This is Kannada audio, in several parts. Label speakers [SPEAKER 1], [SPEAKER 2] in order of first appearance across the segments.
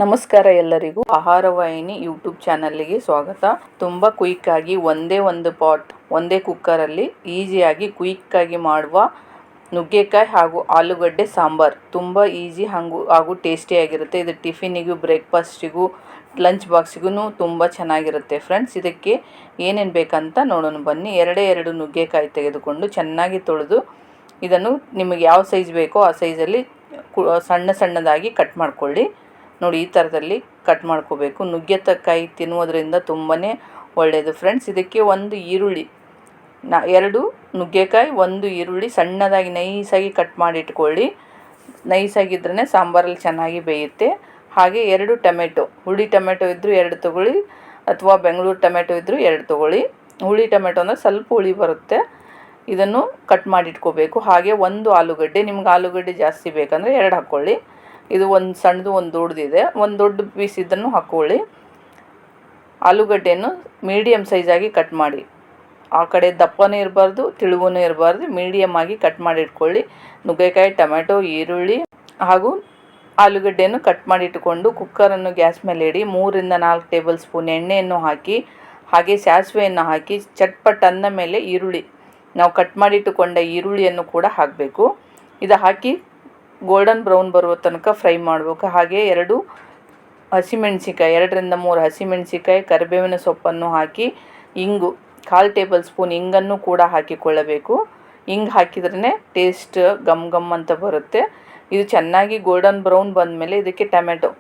[SPEAKER 1] ನಮಸ್ಕಾರ ಎಲ್ಲರಿಗೂ ಆಹಾರ ವಾಹಿನಿ ಯೂಟ್ಯೂಬ್ ಚಾನಲ್ಗೆ ಸ್ವಾಗತ. ತುಂಬ ಕ್ವಿಕ್ಕಾಗಿ ಒಂದೇ ಕುಕ್ಕರಲ್ಲಿ ಈಸಿಯಾಗಿ ಕ್ವಿಕ್ಕಾಗಿ ಮಾಡುವ ನುಗ್ಗೆಕಾಯಿ ಹಾಗೂ ಆಲೂಗಡ್ಡೆ ಸಾಂಬಾರ್ ತುಂಬ ಈಸಿ ಹಾಗೂ ಟೇಸ್ಟಿಯಾಗಿರುತ್ತೆ. ಇದು ಟಿಫಿನಿಗೂ, ಬ್ರೇಕ್ಫಾಸ್ಟಿಗೂ, ಲಂಚ್ ಬಾಕ್ಸಿಗೂ ತುಂಬ ಚೆನ್ನಾಗಿರುತ್ತೆ ಫ್ರೆಂಡ್ಸ್. ಇದಕ್ಕೆ ಏನೇನು ಬೇಕಂತ ನೋಡೋಣ ಬನ್ನಿ. ಎರಡು ನುಗ್ಗೆಕಾಯಿ ತೆಗೆದುಕೊಂಡು ಚೆನ್ನಾಗಿ ತೊಳೆದು ಇದನ್ನು ನಿಮಗೆ ಯಾವ ಸೈಜ್ ಬೇಕೋ ಆ ಸೈಜಲ್ಲಿ ಸಣ್ಣದಾಗಿ ಕಟ್ ಮಾಡ್ಕೊಳ್ಳಿ. ನೋಡಿ, ಈ ಥರದಲ್ಲಿ ಕಟ್ ಮಾಡ್ಕೋಬೇಕು. ನುಗ್ಗೆಕಾಯಿ ತಿನ್ನುವುದರಿಂದ ತುಂಬಾ ಒಳ್ಳೆಯದು ಫ್ರೆಂಡ್ಸ್. ಇದಕ್ಕೆ ಒಂದು ಈರುಳ್ಳಿ, 2 ನುಗ್ಗೆಕಾಯಿ, 1 ಈರುಳ್ಳಿ ಸಣ್ಣದಾಗಿ ನೈಸಾಗಿ ಕಟ್ ಮಾಡಿ ಇಟ್ಕೊಳ್ಳಿ. ನೈಸಾಗಿದ್ರೇ ಸಾಂಬಾರಲ್ಲಿ ಚೆನ್ನಾಗಿ ಬೇಯುತ್ತೆ. ಹಾಗೆ 2 ಟೊಮೆಟೊ, ಹುಳಿ ಟೊಮೆಟೊ ಇದ್ದರೂ 2 ತೊಗೊಳ್ಳಿ, ಅಥವಾ ಬೆಂಗಳೂರು ಟೊಮೆಟೊ ಇದ್ದರೂ 2 ತೊಗೊಳ್ಳಿ. ಹುಳಿ ಟೊಮೆಟೊ ಅಂದರೆ ಸ್ವಲ್ಪ ಹುಳಿ ಬರುತ್ತೆ, ಇದನ್ನು ಕಟ್ ಮಾಡಿ ಇಟ್ಕೋಬೇಕು. ಹಾಗೆ 1 ಆಲೂಗಡ್ಡೆ, ನಿಮ್ಗೆ ಆಲೂಗಡ್ಡೆ ಜಾಸ್ತಿ ಬೇಕಂದರೆ 2 ಹಾಕ್ಕೊಳ್ಳಿ. ಇದು ಒಂದು ಸಣ್ಣದು, ಒಂದು ದೊಡ್ಡದಿದೆ, ಒಂದು ದೊಡ್ಡ ಪೀಸ್ ಇದನ್ನು ಹಾಕ್ಕೊಳ್ಳಿ. ಆಲೂಗಡ್ಡೆಯನ್ನು ಮೀಡಿಯಮ್ ಸೈಜಾಗಿ ಕಟ್ ಮಾಡಿ, ಆ ಕಡೆ ದಪ್ಪನೂ ಇರಬಾರ್ದು, ತಿಳುವೂ ಇರಬಾರ್ದು, ಮೀಡಿಯಮ್ ಆಗಿ ಕಟ್ ಮಾಡಿ ಇಟ್ಕೊಳ್ಳಿ. ನುಗ್ಗೆಕಾಯಿ, ಟೊಮೆಟೊ, ಈರುಳ್ಳಿ ಹಾಗೂ ಆಲೂಗಡ್ಡೆಯನ್ನು ಕಟ್ ಮಾಡಿ ಇಟ್ಟುಕೊಂಡು ಕುಕ್ಕರನ್ನು ಗ್ಯಾಸ್ ಮೇಲೆ ಇಡಿ. 3 ರಿಂದ 4 ಟೇಬಲ್ ಸ್ಪೂನ್ ಎಣ್ಣೆಯನ್ನು ಹಾಕಿ, ಹಾಗೆ ಸಾಸಿವೆಯನ್ನು ಹಾಕಿ ಚಟ್ಪಟ್ ಅಂದ ಮೇಲೆ ನಾವು ಕಟ್ ಮಾಡಿ ಇಟ್ಟುಕೊಂಡ ಈರುಳ್ಳಿಯನ್ನು ಕೂಡ ಹಾಕಬೇಕು. ಇದು ಹಾಕಿ ಗೋಲ್ಡನ್ ಬ್ರೌನ್ ಬರುವ ತನಕ ಫ್ರೈ ಮಾಡಬೇಕು. ಹಾಗೆ 2 ಹಸಿಮೆಣಸಿಕಾಯಿ, 2 ರಿಂದ 3 ಹಸಿಮೆಣಸಿಕಾಯಿ, ಕರಿಬೇವಿನ ಸೊಪ್ಪನ್ನು ಹಾಕಿ, ಇಂಗು 1/4 ಟೇಬಲ್ ಸ್ಪೂನ್ ಇಂಗನ್ನು ಕೂಡ ಹಾಕಿಕೊಳ್ಳಬೇಕು. ಇಂಗು ಹಾಕಿದ್ರೇ ಟೇಸ್ಟ್ ಗಮ್ ಅಂತ ಬರುತ್ತೆ. ಇದು ಚೆನ್ನಾಗಿ ಗೋಲ್ಡನ್ ಬ್ರೌನ್ ಬಂದಮೇಲೆ ಇದಕ್ಕೆ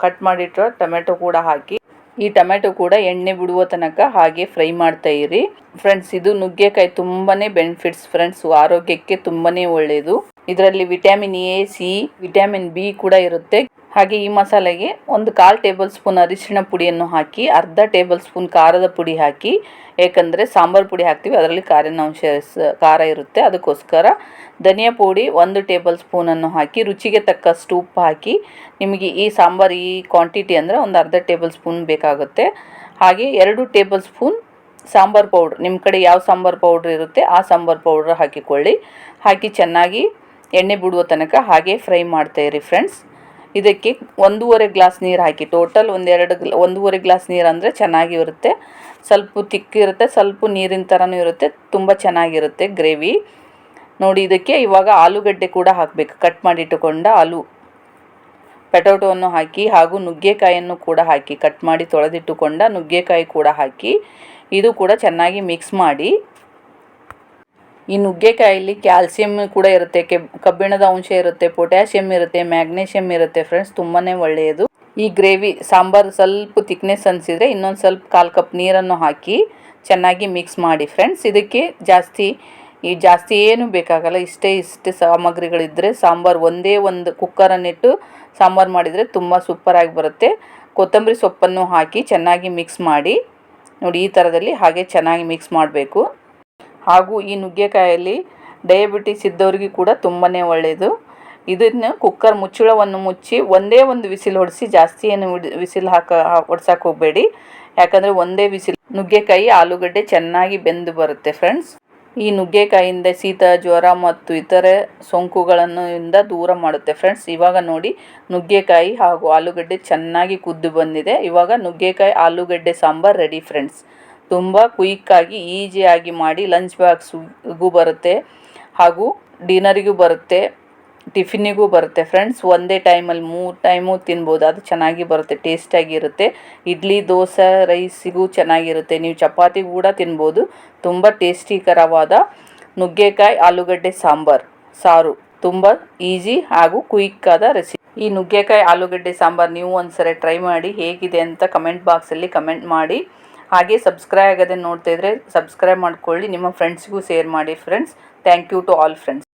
[SPEAKER 1] ಕಟ್ ಮಾಡಿಟ್ಟರೆ ಟೊಮೆಟೊ ಕೂಡ ಹಾಕಿ, ಈ ಟೊಮೆಟೊ ಕೂಡ ಎಣ್ಣೆ ಬಿಡುವ ತನಕ ಹಾಗೆ ಫ್ರೈ ಮಾಡ್ತಾ ಇರಿ ಫ್ರೆಂಡ್ಸ್. ಇದು ನುಗ್ಗೆಕಾಯಿ ತುಂಬಾ ಬೆನಿಫಿಟ್ಸ್ ಫ್ರೆಂಡ್ಸ್, ಆರೋಗ್ಯಕ್ಕೆ ತುಂಬಾ ಒಳ್ಳೆಯದು. ಇದರಲ್ಲಿ vitamin A, C, vitamin B ಕೂಡ ಇರುತ್ತೆ. ಹಾಗೆ ಈ ಮಸಾಲೆಗೆ 1/4 ಟೇಬಲ್ ಸ್ಪೂನ್ ಅರಿಶಿಣ ಪುಡಿಯನ್ನು ಹಾಕಿ, ಅರ್ಧ ಟೇಬಲ್ ಸ್ಪೂನ್ ಖಾರದ ಪುಡಿ ಹಾಕಿ, ಏಕೆಂದರೆ ಸಾಂಬಾರು ಪುಡಿ ಹಾಕ್ತೀವಿ, ಅದರಲ್ಲಿ ಖಾರ ಇರುತ್ತೆ, ಅದಕ್ಕೋಸ್ಕರ. ಧನಿಯಾ ಪುಡಿ 1 ಟೇಬಲ್ ಸ್ಪೂನನ್ನು ಹಾಕಿ, ರುಚಿಗೆ ತಕ್ಕಷ್ಟು ಉಪ್ಪು ಹಾಕಿ. ನಿಮಗೆ ಈ ಸಾಂಬಾರು ಈ ಕ್ವಾಂಟಿಟಿ ಅಂದರೆ ಒಂದು ಅರ್ಧ ಟೇಬಲ್ ಸ್ಪೂನ್ ಬೇಕಾಗುತ್ತೆ. ಹಾಗೆ 2 ಟೇಬಲ್ ಸ್ಪೂನ್ ಸಾಂಬಾರು ಪೌಡ್ರ್, ನಿಮ್ಮ ಕಡೆ ಯಾವ ಸಾಂಬಾರು ಪೌಡ್ರ್ ಇರುತ್ತೆ ಆ ಸಾಂಬಾರು ಪೌಡ್ರ್ ಹಾಕಿಕೊಳ್ಳಿ. ಹಾಕಿ ಚೆನ್ನಾಗಿ ಎಣ್ಣೆ ಬಿಡುವ ತನಕ ಹಾಗೆ ಫ್ರೈ ಮಾಡ್ತಾಯಿರಿ ಫ್ರೆಂಡ್ಸ್. ಇದಕ್ಕೆ 1.5 ಗ್ಲಾಸ್ ನೀರು ಹಾಕಿ, ಟೋಟಲ್ 1.5 ಗ್ಲಾಸ್ ನೀರು ಅಂದರೆ ಚೆನ್ನಾಗಿ ಇರುತ್ತೆ. ಸ್ವಲ್ಪ ತಿಕ್ಕಿರುತ್ತೆ, ಸ್ವಲ್ಪ ನೀರಿನ ಥರನೂ ಇರುತ್ತೆ, ತುಂಬ ಚೆನ್ನಾಗಿರುತ್ತೆ ಗ್ರೇವಿ. ನೋಡಿ, ಇದಕ್ಕೆ ಇವಾಗ ಆಲೂಗಡ್ಡೆ ಕೂಡ ಹಾಕಬೇಕು. ಕಟ್ ಮಾಡಿಟ್ಟುಕೊಂಡ ಪೊಟ್ಯಾಟೋವನ್ನು ಹಾಕಿ, ಹಾಗೂ ನುಗ್ಗೆಕಾಯಿಯನ್ನು ಕೂಡ ಹಾಕಿ, ಕಟ್ ಮಾಡಿ ತೊಳೆದಿಟ್ಟುಕೊಂಡ ನುಗ್ಗೆಕಾಯಿ ಕೂಡ ಹಾಕಿ, ಇದು ಕೂಡ ಚೆನ್ನಾಗಿ ಮಿಕ್ಸ್ ಮಾಡಿ. ಈ ನುಗ್ಗೆಕಾಯಲ್ಲಿ ಕ್ಯಾಲ್ಸಿಯಂ ಕೂಡ ಇರುತ್ತೆ, ಕಬ್ಬಿಣದ ಅಂಶ ಇರುತ್ತೆ, ಪೊಟ್ಯಾಷಿಯಮ್ ಇರುತ್ತೆ, ಮ್ಯಾಗ್ನೇಷಿಯಮ್ ಇರುತ್ತೆ ಫ್ರೆಂಡ್ಸ್, ತುಂಬಾ ಒಳ್ಳೆಯದು. ಈ ಗ್ರೇವಿ ಸಾಂಬಾರು ಸ್ವಲ್ಪ ಥಿಕ್ನೆಸ್ ಅನಿಸಿದರೆ ಇನ್ನೊಂದು ಸ್ವಲ್ಪ 1/4 ಕಪ್ ನೀರನ್ನು ಹಾಕಿ ಚೆನ್ನಾಗಿ ಮಿಕ್ಸ್ ಮಾಡಿ ಫ್ರೆಂಡ್ಸ್. ಇದಕ್ಕೆ ಜಾಸ್ತಿ ಏನು ಬೇಕಾಗಲ್ಲ, ಇಷ್ಟೇ ಸಾಮಗ್ರಿಗಳಿದ್ದರೆ ಸಾಂಬಾರು ಒಂದೇ ಒಂದು ಕುಕ್ಕರನ್ನಿಟ್ಟು ಸಾಂಬಾರು ಮಾಡಿದರೆ ತುಂಬ ಸೂಪರಾಗಿ ಬರುತ್ತೆ. ಕೊತ್ತಂಬರಿ ಸೊಪ್ಪನ್ನು ಹಾಕಿ ಚೆನ್ನಾಗಿ ಮಿಕ್ಸ್ ಮಾಡಿ. ನೋಡಿ, ಈ ಥರದಲ್ಲಿ ಹಾಗೆ ಚೆನ್ನಾಗಿ ಮಿಕ್ಸ್ ಮಾಡಬೇಕು. ಹಾಗೂ ಈ ನುಗ್ಗೆಕಾಯಲ್ಲಿ ಡಯಾಬಿಟಿಸ್ ಇದ್ದವರಿಗೆ ಕೂಡ ತುಂಬಾ ಒಳ್ಳೆಯದು. ಇದನ್ನು ಕುಕ್ಕರ್ ಮುಚ್ಚಳವನ್ನು ಮುಚ್ಚಿ ಒಂದೇ ಒಂದು ವಿಸಿಲ್ ಹೊಡಿಸಿ, ಜಾಸ್ತಿ ಏನು ವಿಸಿಲ್ ಹೊಡ್ಸಕ್ಕೆ ಹೋಗಬೇಡಿ, ಯಾಕಂದರೆ ಒಂದೇ ವಿಸಿಲ್ ನುಗ್ಗೆಕಾಯಿ ಆಲೂಗಡ್ಡೆ ಚೆನ್ನಾಗಿ ಬೆಂದು ಬರುತ್ತೆ ಫ್ರೆಂಡ್ಸ್. ಈ ನುಗ್ಗೆಕಾಯಿಯಿಂದ ಶೀತ, ಜ್ವರ ಮತ್ತು ಇತರೆ ಸೋಂಕುಗಳನ್ನು ದೂರ ಮಾಡುತ್ತೆ ಫ್ರೆಂಡ್ಸ್. ಇವಾಗ ನೋಡಿ, ನುಗ್ಗೆಕಾಯಿ ಹಾಗೂ ಆಲೂಗಡ್ಡೆ ಚೆನ್ನಾಗಿ ಕುದ್ದು ಬಂದಿದೆ. ಇವಾಗ ನುಗ್ಗೆಕಾಯಿ ಆಲೂಗಡ್ಡೆ ಸಾಂಬಾರು ರೆಡಿ ಫ್ರೆಂಡ್ಸ್. ತುಂಬ ಕ್ವಿಕ್ಕಾಗಿ ಈಸಿಯಾಗಿ ಮಾಡಿ, ಲಂಚ್ ಬಾಕ್ಸ್ಗೂ ಬರುತ್ತೆ, ಹಾಗೂ ಡಿನ್ನರಿಗೂ ಬರುತ್ತೆ, ಟಿಫಿನಿಗೂ ಬರುತ್ತೆ ಫ್ರೆಂಡ್ಸ್. ಒಂದೇ ಟೈಮಲ್ಲಿ 3 ಟೈಮು ತಿನ್ಬೋದು, ಅದು ಚೆನ್ನಾಗಿ ಬರುತ್ತೆ, ಟೇಸ್ಟಾಗಿರುತ್ತೆ. ಇಡ್ಲಿ, ದೋಸೆ, ರೈಸಿಗೂ ಚೆನ್ನಾಗಿರುತ್ತೆ, ನೀವು ಚಪಾತಿ ಕೂಡ ತಿನ್ಬೋದು. ತುಂಬ ಟೇಸ್ಟಿಕರವಾದ ನುಗ್ಗೆಕಾಯಿ ಆಲೂಗಡ್ಡೆ ಸಾರು ತುಂಬ ಈಸಿ ಹಾಗೂ ಕ್ವಿಕ್ಕಾದ ರೆಸಿಪಿ. ಈ ನುಗ್ಗೆಕಾಯಿ ಆಲೂಗಡ್ಡೆ ಸಾಂಬಾರು ನೀವು ಒಂದ್ಸರಿ ಟ್ರೈ ಮಾಡಿ, ಹೇಗಿದೆ ಅಂತ ಕಮೆಂಟ್ ಬಾಕ್ಸಲ್ಲಿ ಕಮೆಂಟ್ ಮಾಡಿ. ಹಾಗೆ ಸಬ್ಸ್ಕ್ರೈಬ್ ಆಗದೆ ನೋಡ್ತಾ ಇದ್ದರೆ ಸಬ್ಸ್ಕ್ರೈಬ್ ಮಾಡ್ಕೊಳ್ಳಿ, ನಿಮ್ಮ ಫ್ರೆಂಡ್ಸ್ಗೂ ಶೇರ್ ಮಾಡಿ friends. Thank you to all friends.